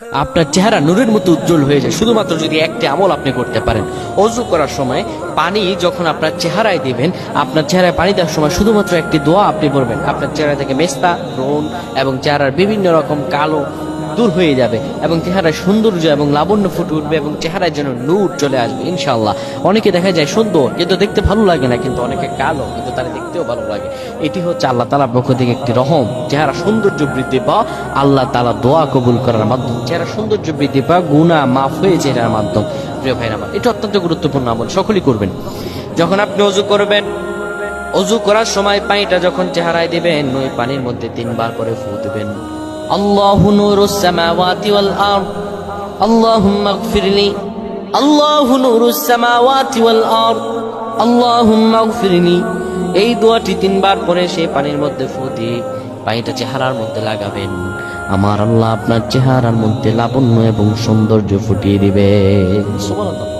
আপনার চেহারা নূরের মতো উজ্জ্বল হয়ে যায় শুধুমাত্র যদি একটি আমল আপনি করতে পারেন। অজু করার সময় পানি যখন আপনার চেহারায় দিবেন, আপনার চেহারায় পানি দেওয়ার সময় শুধুমাত্র একটি দোয়া আপনি পড়বেন, আপনার চেহারা থেকে মেস্তা, ব্রণ এবং চেহারার বিভিন্ন রকম কালো দূর হয়ে যাবে এবং চেহারায় সৌন্দর্য এবং লাবণ্য ফুটে উঠবে এবং চেহারায় যেন নূর চলে আসবে ইনশাআল্লাহ। অনেকে দেখা যায় সুন্দর কিন্তু দেখতে ভালো লাগে না, কিন্তু অনেকে কালো কিন্তু তারা দেখতেও ভালো লাগে। এটি হচ্ছে আল্লাহ তাআলার পক্ষ থেকে একটি রহম। চেহারা সৌন্দর্য বৃদ্ধি পাওয়া আল্লাহ তাআলা দোয়া কবুল করার মাধ্যম, চেহারা সৌন্দর্য বৃদ্ধি পাওয়া গুনাহ মাফ হয়ে চেহারার মাধ্যম। প্রিয় ভাইরা আমার, এটা অত্যন্ত গুরুত্বপূর্ণ আমল, সকলেই করবেন। যখন আপনি অজু করবেন, অজু করার সময় পানিটা যখন চেহারায় দিবেন, ওই পানির মধ্যে 3 বার করে ফু দিবেন। আল্লাহু নূরুস সামাওয়াতি ওয়াল আরদ, আল্লাহুম্মা ইগফিরলি, আল্লাহু নূরুস সামাওয়াতি ওয়াল আরদ, আল্লাহুম্মা ইগফিরলি। এই দোয়াটি 3 বার পরে সেই পানির মধ্যে ফু দিয়ে পানিটা চেহারার মধ্যে লাগাবেন। আমার আল্লাহ আপনার চেহারার মধ্যে লাবণ্য এবং সৌন্দর্য ফুটিয়ে দিবে। সুবহানাল্লাহ।